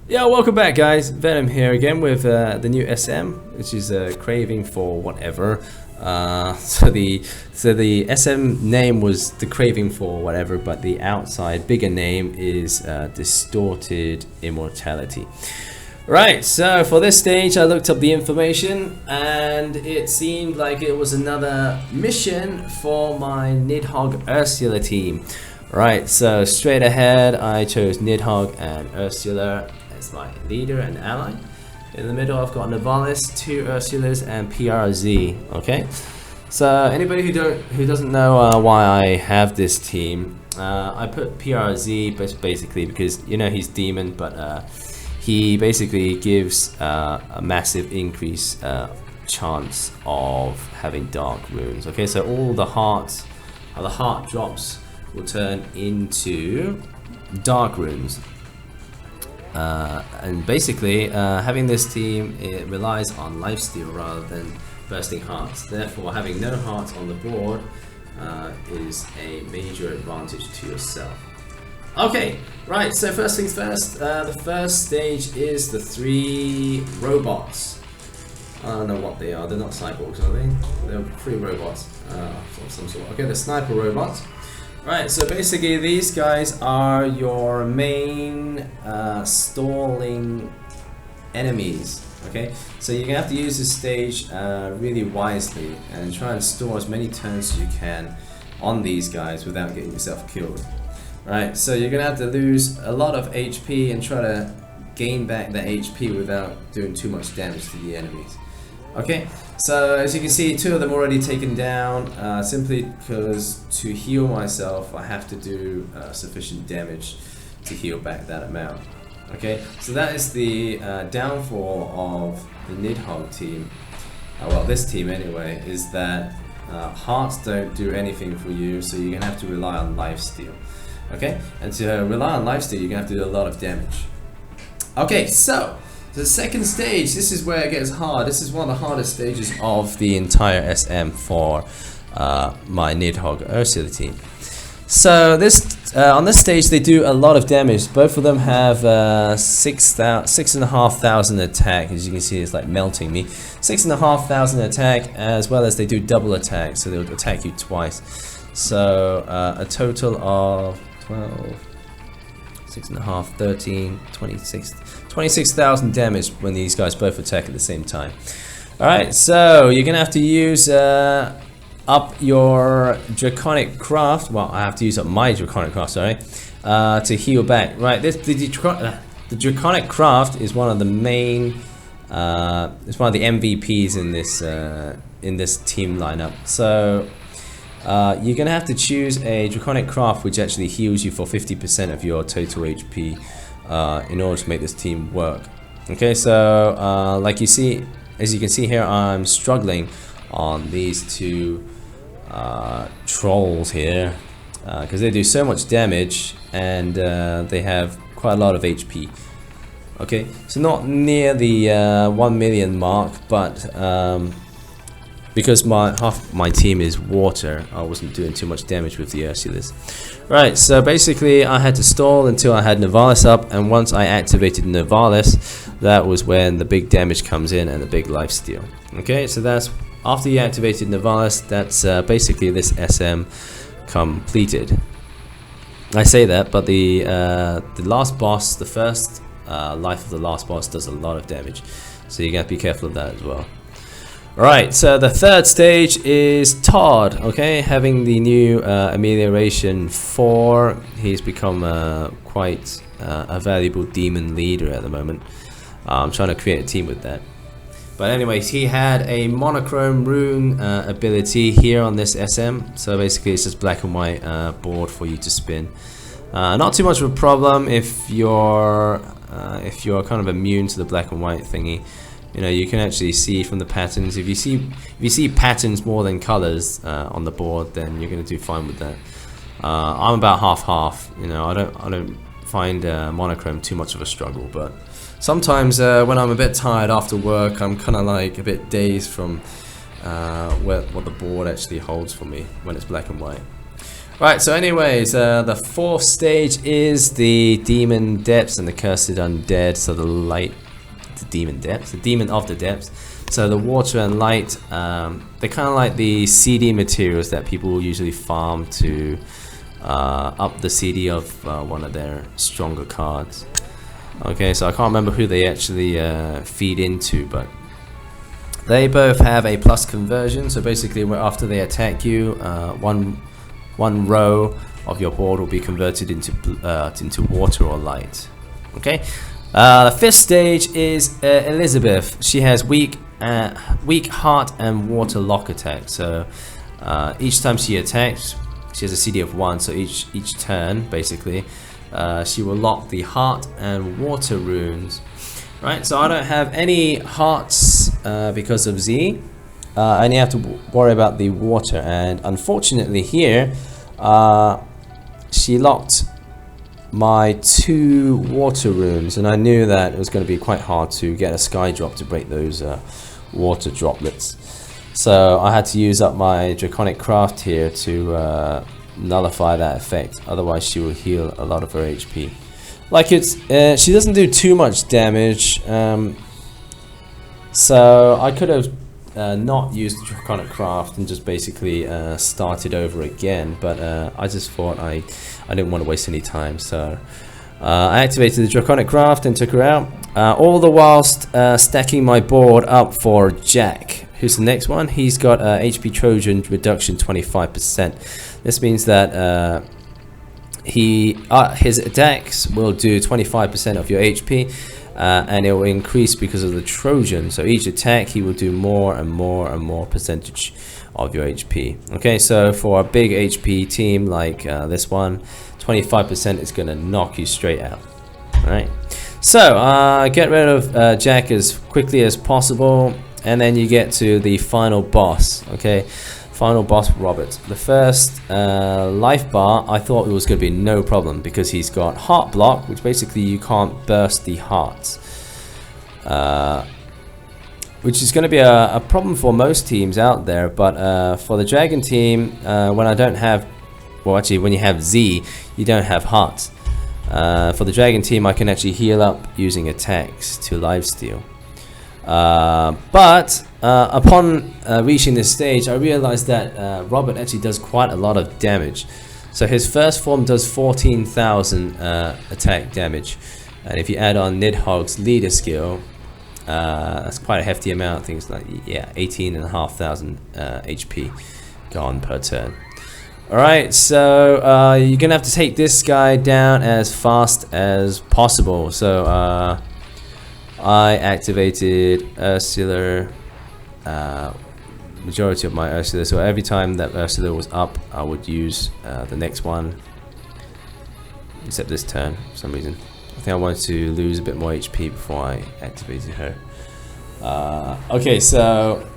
Yeah, welcome back, guys. Venom here again with the new SM, which is Craving for Whatever. So the SM name was the Craving for Whatever, but the outside bigger name is Distorted Immortality. Right, so for this stage I looked up the information and it seemed like it was another mission for my Nidhogg Ursula team. Right, so straight ahead I chose Nidhogg and Ursula as my leader and ally. In the middle I've got Nivalis, 2 Ursulas and PRZ. Okay, so anybody who doesn't know why I have this team, I put PRZ basically because he's demon, but he basically gives a massive increase chance of having dark runes. Okay, so all the heart drops will turn into dark runes. And basically, having this team, it relies on lifesteal rather than bursting hearts. Therefore, having no hearts on the board is a major advantage to yourself. Okay, right, so first things first, the first stage is the 3 robots. I don't know what they are, they're not cyborgs, are they? They're 3 robots of some sort. Okay, the sniper robots. Right, so basically these guys are your main stalling enemies. Okay, so you're gonna have to use this stage really wisely and try and store as many turns as you can on these guys without getting yourself killed. Right, so you're gonna have to lose a lot of HP and try to gain back the HP without doing too much damage to the enemies. Okay, so as you can see, 2 of them already taken down, simply because to heal myself I have to do sufficient damage to heal back that amount. Okay, so that is the downfall of the Nidhogg team, well this team anyway, is that hearts don't do anything for you, so you're going to have to rely on lifesteal. Okay, and to rely on lifesteal you're going to have to do a lot of damage. Okay, so the second stage, this is where it gets hard. This is one of the hardest stages of the entire SM for my Nidhogg Ursula team. So this on this stage they do a lot of damage. Both of them have 6,500 attack. As you can see, it's like melting me. 6,500 attack, as well as they do double attack, so they'll attack you twice. So a total of 12, 6.5, 13, 26,000 damage when these guys both attack at the same time. Alright, so you're gonna have to use up your Draconic Craft. Well, I have to use up my Draconic Craft, sorry, to heal back. Right, the Draconic Craft is one of the main, it's one of the MVPs in this team lineup. So you're gonna have to choose a Draconic Craft which actually heals you for 50% of your total HP in order to make this team work. Okay, so like as you can see here, I'm struggling on these 2 trolls here because they do so much damage and they have quite a lot of HP. Okay, so not near the 1 million mark, but because half my team is water, I wasn't doing too much damage with the Ursulas. Right, so basically I had to stall until I had Nivalis up, and once I activated Nivalis, that was when the big damage comes in and the big lifesteal. Okay, so that's after you activated Nivalis, that's basically this SM completed. I say that, but the last boss, the first life of the last boss does a lot of damage, so you got to be careful of that as well. Right, so the third stage is Todd, okay, having the new Amelioration 4. He's become quite a valuable demon leader at the moment. I'm trying to create a team with that. But anyways, he had a monochrome rune ability here on this SM, so basically it's just black and white board for you to spin. Not too much of a problem if you're kind of immune to the black and white thingy. You can actually see from the patterns. If you see patterns more than colors on the board, then you're going to do fine with that. I'm about half. I don't find monochrome too much of a struggle, but sometimes when I'm a bit tired after work, I'm kind of like a bit dazed from what the board actually holds for me when it's black and white. Right, so anyways, the fourth stage is the Demon Depths and the Cursed Undead. So the Demon Depths, the Demon of the Depths. So the water and light, they're kind of like the CD materials that people usually farm to up the CD of one of their stronger cards. Okay, so I can't remember who they actually feed into, but they both have a plus conversion. So basically, after they attack you, one row of your board will be converted into water or light. Okay. The fifth stage is Elizabeth. She has weak heart and water lock attack. So each time she attacks, she has a CD of 1. So each turn, basically, she will lock the heart and water runes. Right. So I don't have any hearts because of Z. I only have to worry about the water, and unfortunately here, she locked my 2 water runes, and I knew that it was going to be quite hard to get a sky drop to break those water droplets. So I had to use up my Draconic Craft here to nullify that effect. Otherwise, she will heal a lot of her HP. Like she doesn't do too much damage, so I could have not used the Draconic Craft and just basically started over again, but I just thought I didn't want to waste any time, so I activated the Draconic Craft and took her out, all the whilst stacking my board up for Jack. Who's the next one? He's got HP Trojan reduction 25%. This means that his attacks will do 25% of your HP, and it will increase because of the Trojan. So each attack he will do more and more and more percentage of your HP. Okay, so for a big HP team like this one, 25% is going to knock you straight out. Alright, so get rid of Jack as quickly as possible, and then you get to the final boss. Okay, final boss, Robert. The first life bar, I thought it was going to be no problem because he's got heart block, which basically you can't burst the hearts, which is going to be a problem for most teams out there. But for the dragon team, when I don't have, well, actually when you have Z, you don't have hearts. For the dragon team, I can actually heal up using attacks to lifesteal. But upon reaching this stage, I realized that Robert actually does quite a lot of damage. So his first form does 14,000 attack damage, and if you add on Nidhogg's leader skill, that's quite a hefty amount. Things like, yeah, 18,500 HP gone per turn. Alright, so you're gonna have to take this guy down as fast as possible. So I activated Ursula, majority of my Ursula, so every time that Ursula was up, I would use the next one, except this turn for some reason. I think I wanted to lose a bit more HP before I activated her. Okay, so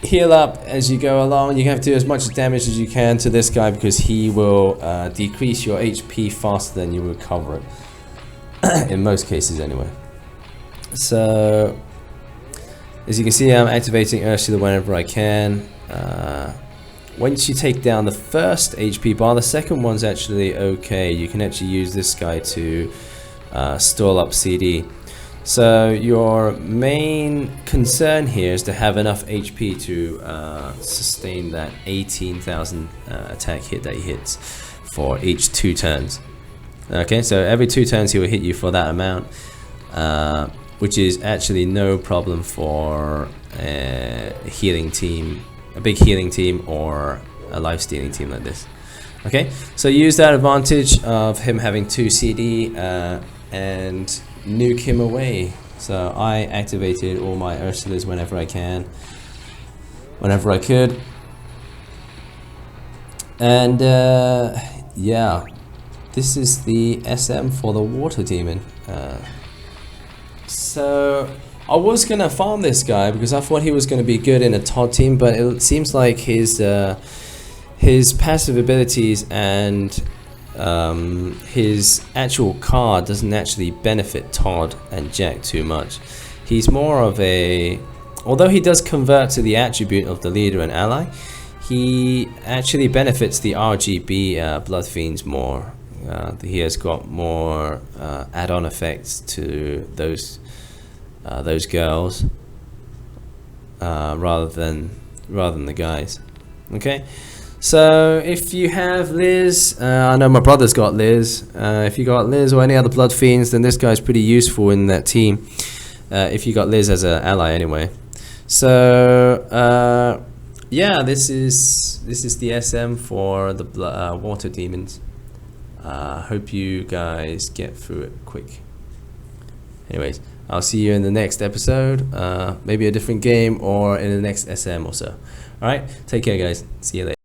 heal up as you go along. You have to do as much damage as you can to this guy because he will decrease your HP faster than you recover it, in most cases anyway. So as you can see, I'm activating Ursula whenever I can. Once you take down the first HP bar, the second one's actually okay. You can actually use this guy to stall up CD. So your main concern here is to have enough HP to sustain that 18,000 attack hit that he hits for each 2 turns. Okay, so every 2 turns he will hit you for that amount, which is actually no problem for a healing team, a big healing team, or a life stealing team like this. Okay, so use that advantage of him having 2 CD and nuke him away. So I activated all my Ursulas whenever I can, whenever I could, and yeah, this is the SM for the water demon. So I was gonna farm this guy because I thought he was gonna be good in a Todd team, but it seems like his passive abilities and his actual card doesn't actually benefit Todd and Jack too much. He's more of a, although he does convert to the attribute of the leader and ally, he actually benefits the RGB Blood Fiends more. He has got more add-on effects to those girls rather than the guys. Okay, so if you have Liz, I know my brother's got Liz. If you got Liz or any other Blood Fiends, then this guy's pretty useful in that team. If you got Liz as an ally, anyway. So yeah, this is the SM for the water demons. Hope you guys get through it quick. Anyways, I'll see you in the next episode, maybe a different game or in the next SM or so. Alright, take care guys, see you later.